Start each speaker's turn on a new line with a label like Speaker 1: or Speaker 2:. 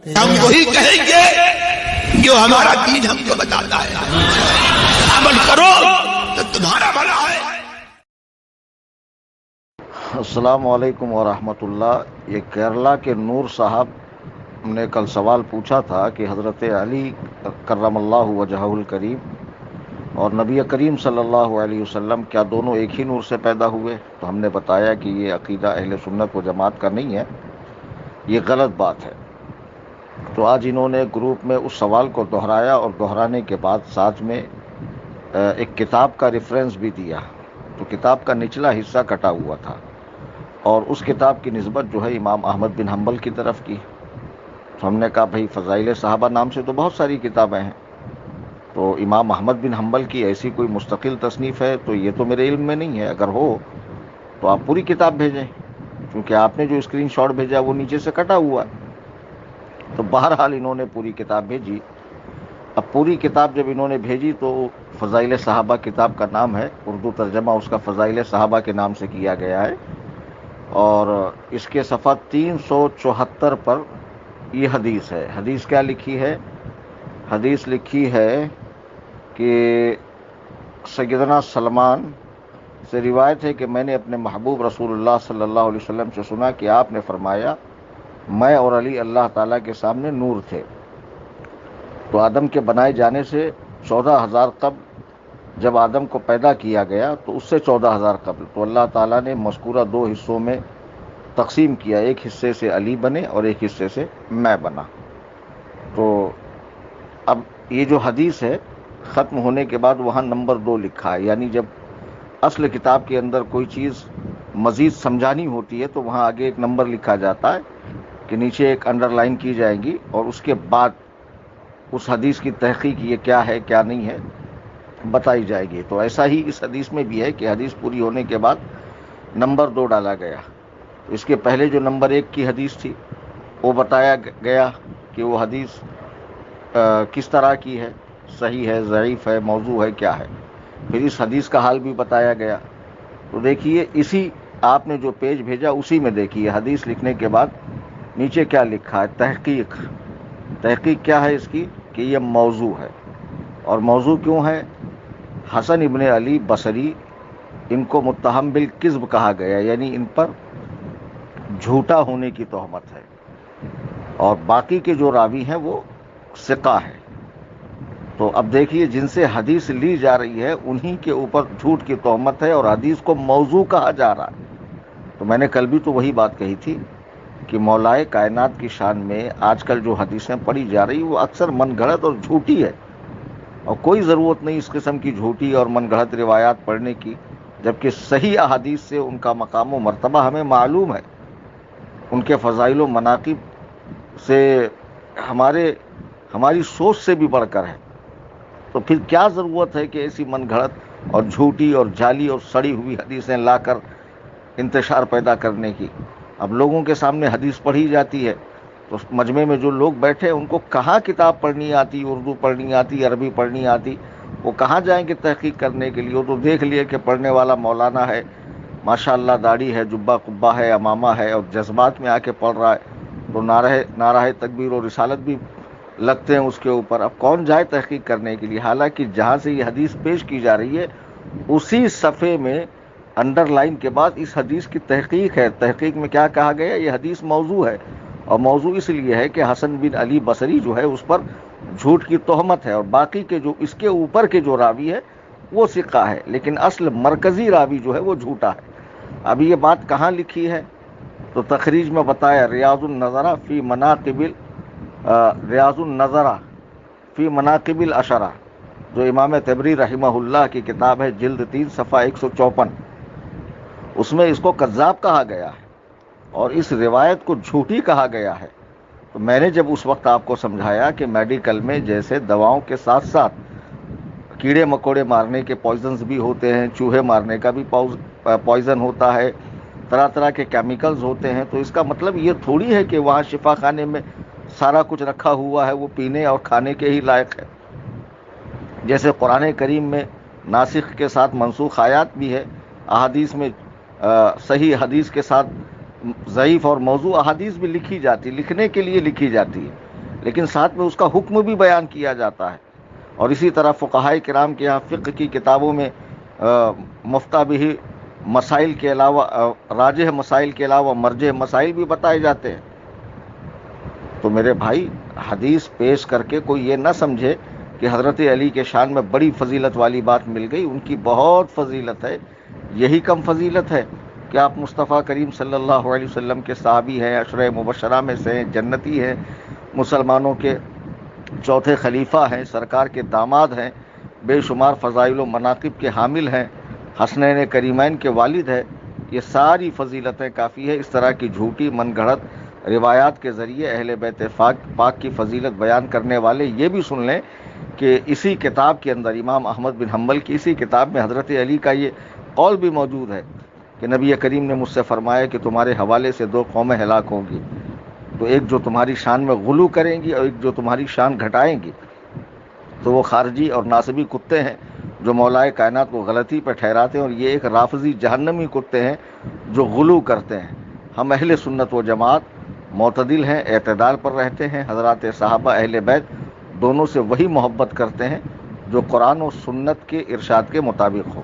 Speaker 1: ہم وہی کہیں گے جو ہمارا دین ہم کو بتاتا ہے، عمل کرو تو تمہارا بھلا ہے۔
Speaker 2: السلام علیکم ورحمۃ اللہ۔ یہ کیرلا کے نور صاحب نے کل سوال پوچھا تھا کہ حضرت علی کرم اللہ وجہہ الکریم اور نبی کریم صلی اللہ علیہ وسلم کیا دونوں ایک ہی نور سے پیدا ہوئے؟ تو ہم نے بتایا کہ یہ عقیدہ اہل سنت و جماعت کا نہیں ہے، یہ غلط بات ہے۔ تو آج انہوں نے گروپ میں اس سوال کو دہرایا اور دہرانے کے بعد ساتھ میں ایک کتاب کا ریفرنس بھی دیا۔ تو کتاب کا نچلا حصہ کٹا ہوا تھا اور اس کتاب کی نسبت جو ہے امام احمد بن حنبل کی طرف کی۔ تو ہم نے کہا بھائی فضائل صحابہ نام سے تو بہت ساری کتابیں ہیں، تو امام احمد بن حنبل کی ایسی کوئی مستقل تصنیف ہے تو یہ تو میرے علم میں نہیں ہے، اگر ہو تو آپ پوری کتاب بھیجیں، کیونکہ آپ نے جو اسکرین شاٹ بھیجا وہ نیچے سے کٹا ہوا ہے۔ تو بہرحال انہوں نے پوری کتاب بھیجی۔ اب پوری کتاب جب انہوں نے بھیجی تو فضائل صحابہ کتاب کا نام ہے، اردو ترجمہ اس کا فضائل صحابہ کے نام سے کیا گیا ہے، اور اس کے صفحہ 374 پر یہ حدیث ہے۔ حدیث کیا لکھی ہے؟ حدیث لکھی ہے کہ سیدنا سلمان سے روایت ہے کہ میں نے اپنے محبوب رسول اللہ صلی اللہ علیہ وسلم سے سنا کہ آپ نے فرمایا میں اور علی اللہ تعالیٰ کے سامنے نور تھے۔ تو آدم کے بنائے جانے سے 14,000 قبل جب آدم کو پیدا کیا گیا تو اس سے 14,000 قبل تو اللہ تعالیٰ نے مذکورہ دو حصوں میں تقسیم کیا، ایک حصے سے علی بنے اور ایک حصے سے میں بنا۔ تو اب یہ جو حدیث ہے ختم ہونے کے بعد وہاں نمبر 2 لکھا ہے، یعنی جب اصل کتاب کے اندر کوئی چیز مزید سمجھانی ہوتی ہے تو وہاں آگے ایک نمبر لکھا جاتا ہے کہ نیچے ایک انڈر لائن کی جائے گی اور اس کے بعد اس حدیث کی تحقیق یہ کیا ہے کیا نہیں ہے بتائی جائے گی۔ تو ایسا ہی اس حدیث میں بھی ہے کہ حدیث پوری ہونے کے بعد نمبر 2 ڈالا گیا۔ اس کے پہلے جو نمبر 1 کی حدیث تھی وہ بتایا گیا کہ وہ حدیث کس طرح کی ہے، صحیح ہے، ضعیف ہے، موضوع ہے، کیا ہے۔ پھر اس حدیث کا حال بھی بتایا گیا۔ تو دیکھیے اسی آپ نے جو پیج بھیجا اسی میں دیکھیے حدیث لکھنے کے بعد نیچے کیا لکھا ہے، تحقیق۔ تحقیق کیا ہے اس کی کہ یہ موضوع ہے، اور موضوع کیوں ہے؟ حسن ابن علی بصری ان کو متہم بالکذب کہا گیا، یعنی ان پر جھوٹا ہونے کی تہمت ہے، اور باقی کے جو راوی ہیں وہ ثقہ ہیں۔ تو اب دیکھیے جن سے حدیث لی جا رہی ہے انہی کے اوپر جھوٹ کی تہمت ہے اور حدیث کو موضوع کہا جا رہا ہے۔ تو میں نے کل بھی تو وہی بات کہی تھی کہ مولائے کائنات کی شان میں آج کل جو حدیثیں پڑھی جا رہی وہ اکثر من گھڑت اور جھوٹی ہے، اور کوئی ضرورت نہیں اس قسم کی جھوٹی اور من گھڑت روایات پڑھنے کی، جبکہ صحیح احادیث سے ان کا مقام و مرتبہ ہمیں معلوم ہے، ان کے فضائل و مناقب سے ہماری سوچ سے بھی بڑھ کر ہے۔ تو پھر کیا ضرورت ہے کہ ایسی من گھڑت اور جھوٹی اور جعلی اور سڑی ہوئی حدیثیں لا کر انتشار پیدا کرنے کی؟ اب لوگوں کے سامنے حدیث پڑھی جاتی ہے تو مجمع میں جو لوگ بیٹھے ان کو کہاں کتاب پڑھنی آتی، اردو پڑھنی آتی، عربی پڑھنی آتی، وہ کہاں جائیں گے تحقیق کرنے کے لیے؟ وہ تو دیکھ لیے کہ پڑھنے والا مولانا ہے، ماشاءاللہ داڑھی ہے، جبہ قبہ ہے، امامہ ہے، اور جذبات میں آ کے پڑھ رہا ہے تو نعرہ تکبیر اور رسالت بھی لگتے ہیں اس کے اوپر۔ اب کون جائے تحقیق کرنے کے لیے؟ حالانکہ جہاں سے یہ حدیث پیش کی جا رہی ہے اسی صفحے میں انڈر لائن کے بعد اس حدیث کی تحقیق ہے۔ تحقیق میں کیا کہا گیا؟ یہ حدیث موضوع ہے، اور موضوع اس لیے ہے کہ حسن بن علی بصری جو ہے اس پر جھوٹ کی تہمت ہے، اور باقی کے جو اس کے اوپر کے جو راوی ہے وہ ثقہ ہے، لیکن اصل مرکزی راوی جو ہے وہ جھوٹا ہے۔ ابھی یہ بات کہاں لکھی ہے؟ تو تخریج میں بتایا ریاض النظرہ فی مناقب الاشرہ، جو امام طبری رحمہ اللہ کی کتاب ہے، جلد 3 صفحہ 154، اس میں اس کو کذاب کہا گیا ہے اور اس روایت کو جھوٹی کہا گیا ہے۔ تو میں نے جب اس وقت آپ کو سمجھایا کہ میڈیکل میں جیسے دواؤں کے ساتھ ساتھ کیڑے مکوڑے مارنے کے پوائزنز بھی ہوتے ہیں، چوہے مارنے کا بھی پوائزن ہوتا ہے، طرح طرح کے کیمیکلز ہوتے ہیں، تو اس کا مطلب یہ تھوڑی ہے کہ وہاں شفا خانے میں سارا کچھ رکھا ہوا ہے وہ پینے اور کھانے کے ہی لائق ہے۔ جیسے قرآن کریم میں ناسخ کے ساتھ منسوخ آیات بھی ہے، احادیث میں صحیح حدیث کے ساتھ ضعیف اور موضوع احادیث بھی لکھی جاتی، لکھنے کے لیے لکھی جاتی ہے، لیکن ساتھ میں اس کا حکم بھی بیان کیا جاتا ہے. اور اسی طرح فقہائے کرام کے یہاں فقہ کی کتابوں میں مفتہ بھی مسائل کے علاوہ راجح مسائل کے علاوہ مرجح مسائل بھی بتائے جاتے ہیں. تو میرے بھائی حدیث پیش کر کے کوئی یہ نہ سمجھے کہ حضرت علی کے شان میں بڑی فضیلت والی بات مل گئی. ان کی بہت فضیلت ہے. یہی کم فضیلت ہے کہ آپ مصطفیٰ کریم صلی اللہ علیہ وسلم کے صحابی ہیں, عشرہ مبشرہ میں سے ہیں, جنتی ہیں, مسلمانوں کے چوتھے خلیفہ ہیں, سرکار کے داماد ہیں, بے شمار فضائل و مناقب کے حامل ہیں, حسنین کریمین کے والد ہیں. یہ ساری فضیلتیں کافی ہے. اس طرح کی جھوٹی من گھڑت روایات کے ذریعے اہل بیت پاک کی فضیلت بیان کرنے والے یہ بھی سن لیں کہ اسی کتاب کے اندر امام احمد بن حنبل کی اسی کتاب میں حضرت علی کا یہ قول بھی موجود ہے کہ نبی کریم نے مجھ سے فرمایا کہ تمہارے حوالے سے 2 قومیں ہلاک ہوں گی, تو ایک جو تمہاری شان میں غلو کریں گی اور ایک جو تمہاری شان گھٹائیں گی. تو وہ خارجی اور ناصبی کتے ہیں جو مولائے کائنات کو غلطی پہ ٹھہراتے ہیں, اور یہ ایک رافضی جہنمی کتے ہیں جو غلو کرتے ہیں. ہم اہل سنت و جماعت معتدل ہیں, اعتدال پر رہتے ہیں. حضرات صحابہ اہل بیت دونوں سے وہی محبت کرتے ہیں جو قرآن و سنت کے ارشاد کے مطابق ہو.